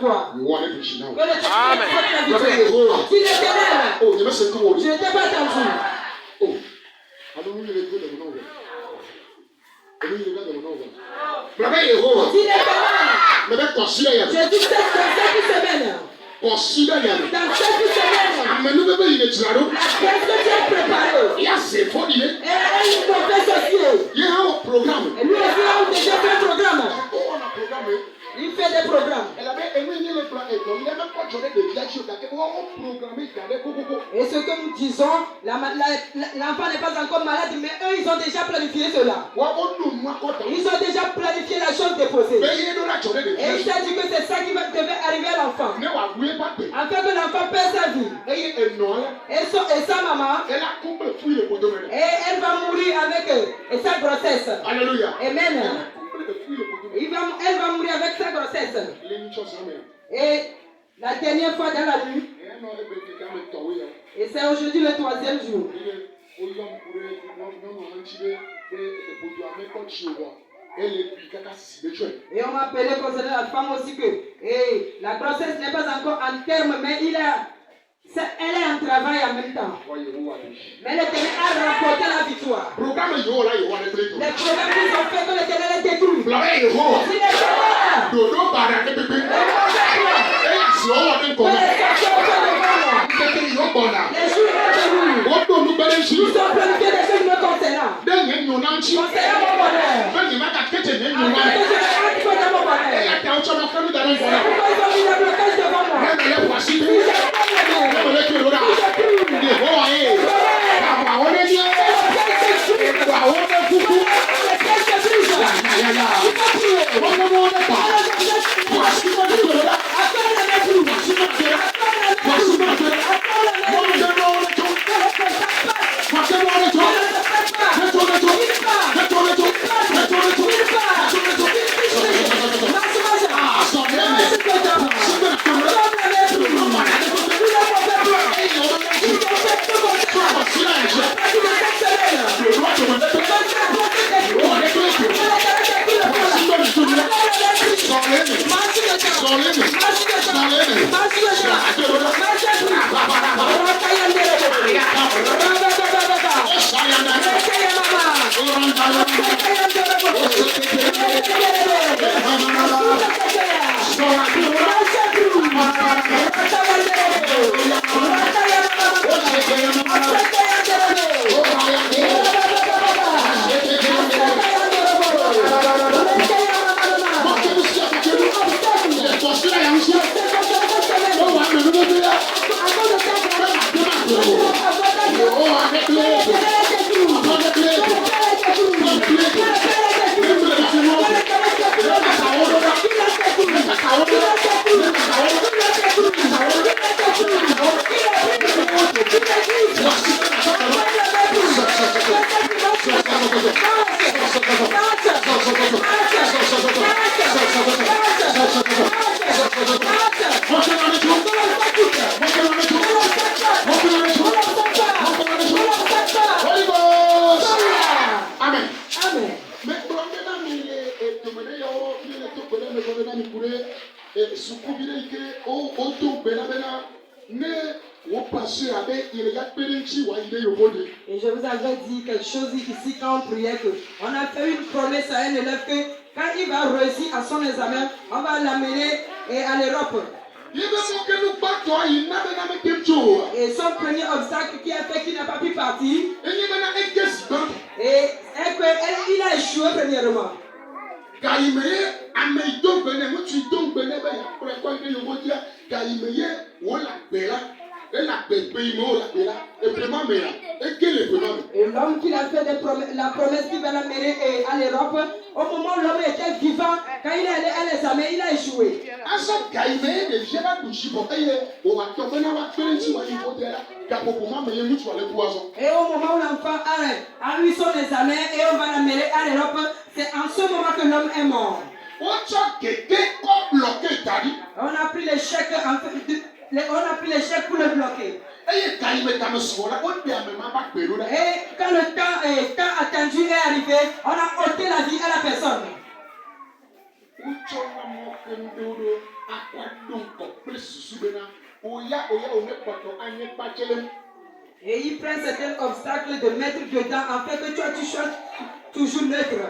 victoire. You want it now. Que l'Éternel prenne la victoire. Si l'Éternel, Oh, you must say je n'étais pas entendu. Oh, I don't really go to the novel. I don't really go to the novel. Si l'Éternel, Mais considère. je dis cette semaine. Considère. Dans cette semaine, la pièce que tu as préparée, il y a ses fondés. et une mauvaise société. Il y a un programme. Et lui aussi a déjà fait un programme. On a programmé. Il fait des programmes. Elle avait aimé le plan et il n'a même pas donné de viages. On programmé. Et ce que nous disons, l'enfant n'est pas encore malade, mais eux, ils ont déjà planifié cela. Ils ont déjà planifié la chose déposée. Et il s'est dit que c'est ça qui devait arriver à l'enfant. Afin que l'enfant perd sa vie. Et sa maman, et elle va mourir avec sa grossesse. Alléluia. Amen. Elle va mourir avec sa grossesse. Et la dernière fois dans la nuit, et c'est aujourd'hui le 3e jour. Et on m'a appelé concernant la femme aussi que la grossesse n'est pas encore en terme, mais elle est en travail en même temps. Mais l'Éternel a remporté la victoire. Les programmes qu'ils ont fait que l'Éternel est détruit. Si nous sommes planifiés des choses me concernant. Concernant mon bonheur. Pourquoi ils ont mis le blocage devant moi? Et je vous avais dit quelque chose ici quand on priait que on a fait une promesse à un élève que quand il va réussir à son examen, on va l'amener à l'Europe. Et son premier obstacle qui a fait qu'il n'a pas pu partir, et il a échoué premièrement. Et l'homme qui a fait la promesse qu'il va l'amener à l'Europe, au moment où l'homme était vivant, quand il est allé à l'examen, il a échoué. Et au moment où l'enfant a eu son examen et on va l'amener à l'Europe, c'est en ce moment que l'homme est mort. On a pris les chèques pour le bloquer. Et quand le temps attendu est arrivé, on a ôté la vie à la personne. Et il prend certains obstacles de mettre dedans afin que toi tu sois toujours neutre.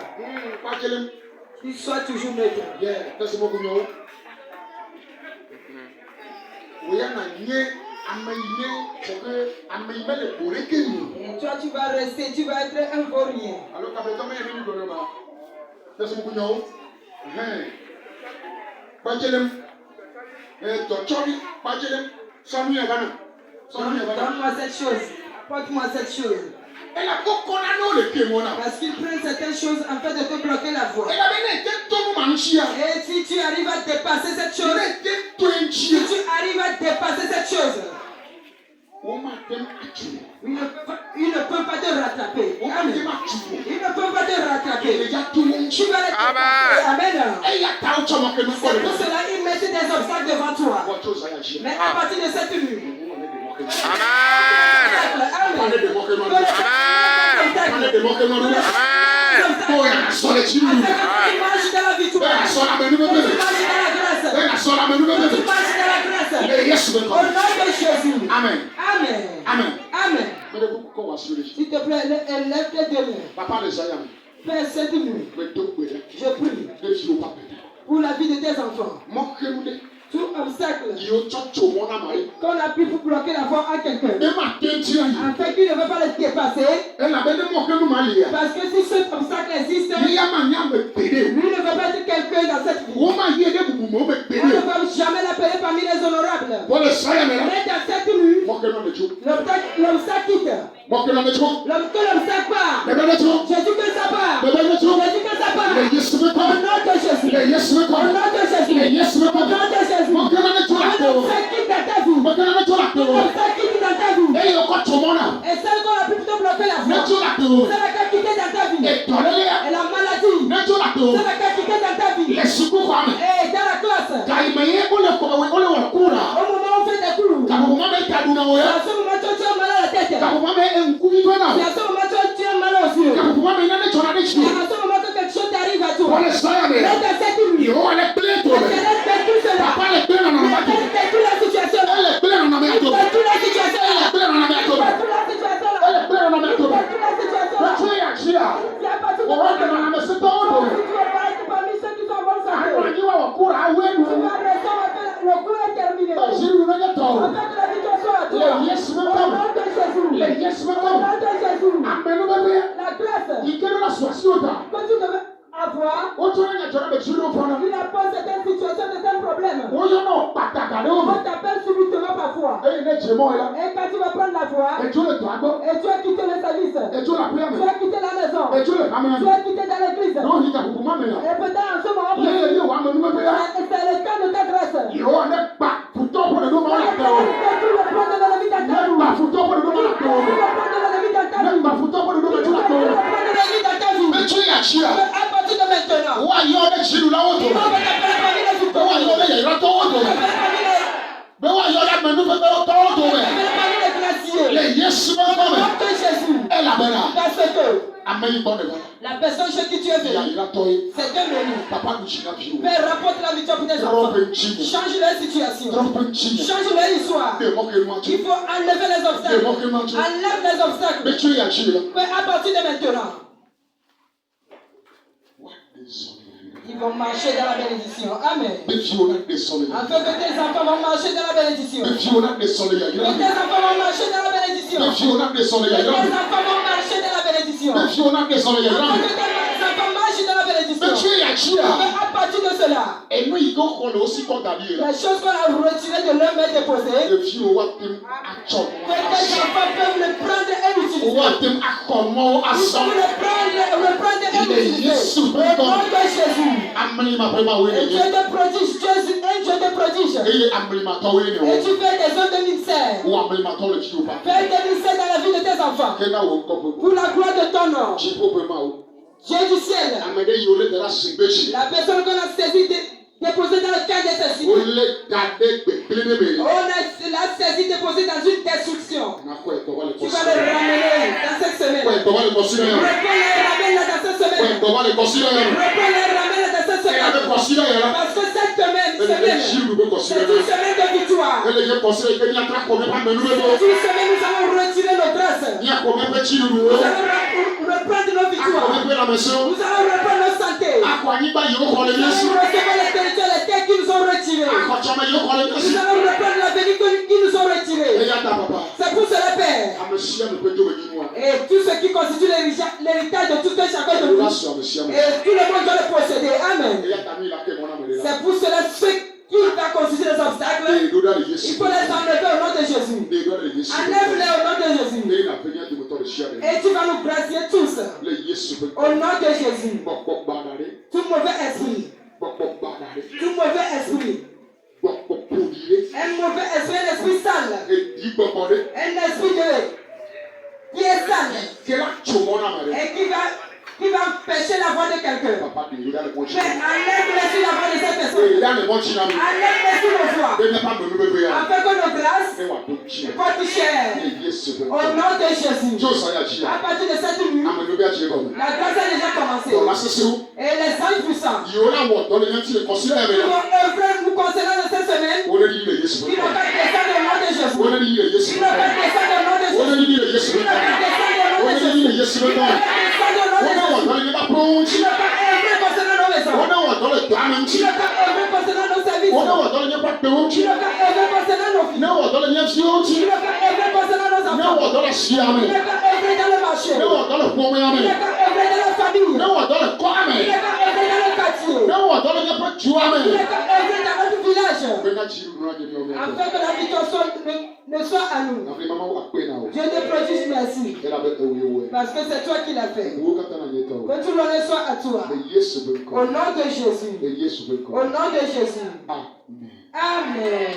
Tu sois toujours neutre. Et toi tu vas rester, tu vas être un vaurien. Donne-moi cette chose. Apporte-moi cette chose. Parce qu'il prend certaines choses afin de te bloquer la voie. Et si tu arrives à dépasser cette chose, si tu arrives à dépasser cette chose, il ne peut pas te rattraper. Amen. Il ne peut pas te rattraper. Tu vas le dépasser. Amen. C'est pour cela qu'il met des obstacles devant toi. Mais à partir de cette nuit, Amen. Amen. Amen. Amen. S'il te plaît, lève tes deux mains. Père, cette nuit, je prie pour la vie de tes enfants. Tout obstacle qu'on a pu pour bloquer la voie à quelqu'un, afin qu'il ne veut pas le dépasser, parce que si cet obstacle existe, lui ne veut pas être quelqu'un dans cette vie. On ne va jamais l'appeler parmi les honorables. Mais dans cette nuit, l'obstacle quitte. Que l'obstacle part. Jésus que ça part. Jésus que ça part. Au nom de Jésus. Au nom de Jésus. Au nom de Jésus. On ne fait quitte dans ta vie. On ne fait quitte dans ta vie. Et celle qu'on a pu te bloquer la voie. C'est laquelle quitter dans ta vie. Et la maladie. C'est laquelle quitter dans ta vie. Et dans la classe. Au moment où on fait des coups. C'est à ce moment où tu as mal à la tête. C'est à ce moment où tu as mal aux yeux. C'est à ce moment que quelque chose t'arrive à toi. Mais dans cette nuit, tout cela. Elle fait toute la situation. Elle fait toute la situation. Avoir, il a posé certaines situations, certains problèmes. On t'appelle subitement parfois. Et quand tu vas prendre la voie, et tu as quitté le service, tu as quitté la maison, tu as quitté dans l'église. Et peut-être en ce moment, c'est le cas de ta grâce. De maintenant. La personne chez qui tu es venu, c'est un menu. Père, rapporte la victoire pour tes enfants. Change leur situation. Change leur histoire. Il faut enlever les obstacles. Enlève les obstacles. Père, à partir de maintenant, ils vont marcher dans la bénédiction. Amen. Afin que tes enfants vont marcher dans la bénédiction. Que tes enfants vont marcher dans la bénédiction. Que tes enfants vont marcher dans la bénédiction. Afin que tes enfants marchent dans la bénédiction. À partir de cela, les choses qu'on a retirées de leur main déposée, que tes enfants peuvent le prendre et l'utiliser. Ils peuvent le prendre et l'utiliser. Au nom de Jésus. Et Dieu te prodige, Jésus est Dieu te prodige. Et tu fais des œuvres de ministère. Fais des ministères dans la vie de tes enfants. Pour la gloire de ton nom. Dieu du ciel. La personne qu'on a saisie déposée dans le cadre de ceci. On l'a saisie déposée dans une destruction. Tu vas le ramener dans cette semaine. Reprends les ramène dans cette semaine. Reprends les ramène dans cette semaine. Parce que cette semaine, c'est une semaine de victoire. fois. Cette semaine, nous allons retirer nos grâces. Nous allons reprendre nos victoires. Nous allons reprendre nos santé. Nous allons recevoir les territoires, les terres qui nous ont retirés. Nous allons reprendre l'avenir qui nous ont retirés. C'est pour cela, Père. Et tout ce qui constitue l'héritage de tout un chacun de nous. Et tout le monde doit le posséder. Amen. C'est pour cela ceux qui va constituer les obstacles, il faut les enlever au nom de Jésus. Enlève-les au nom de Jésus. Et tu vas nous gracier tous. Au nom de Jésus. Tout mauvais esprit. Tout mauvais esprit. Un mauvais esprit, un esprit sale. Un esprit qui est sale. Et qui va empêcher la voix de quelqu'un. Mais enlève-les sur la voix de cette personne. Enlève-les sur nos voix. Afin que nos grâces portent cher. Au nom de Jésus. À partir de cette nuit, la grâce a déjà commencé. Et les anges puissants qui vont œuvrer nous concernant de cette semaine, qui n'ont pas descendu au nom de Jésus. Qui n'ont pas descendu au nom de Jésus. Qui n'ont pas descendu au nom de Jésus. Qui n'ont pas descendu au nom de Jésus. Qui n'ont pas œuvré concernant nos maisons. Qui n'ont pas œuvré concernant nos services. Qui n'ont pas œuvré concernant nos filles. Qui n'ont pas œuvré concernant nos enfants. Qui n'ont pas œuvré dans le marché. Qui n'ont pas œuvré dans la famille. Qui n'ont pas œuvré dans le quartier. Qui n'ont pas œuvré dans notre village. Afin que la victoire ne soit à nous. Dieu te prodigue merci. Parce que c'est toi qui l'as fait. Que tout l'honneur soit à toi. Au nom de Jésus. Au nom de Jésus. Amen.